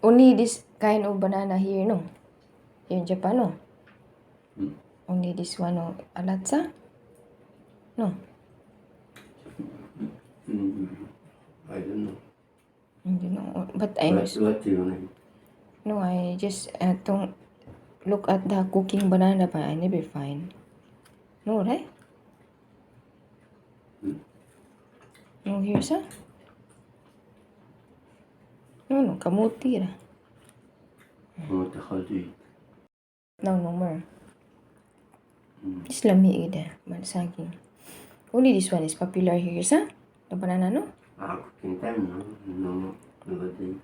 only this kind of banana here, no? Here in Japan, no? Only this one, no? Alatsa? No? I don't know. You know, but I know. What do you mean? No, I just don't look at the cooking banana, but I never find. No, right? No, here's a. No, kamuti ra. What the hell do you eat? No more. Just lami ida, saging. Only this one is popular here, sa? The banana, no? Cooking time, no? No, nobody.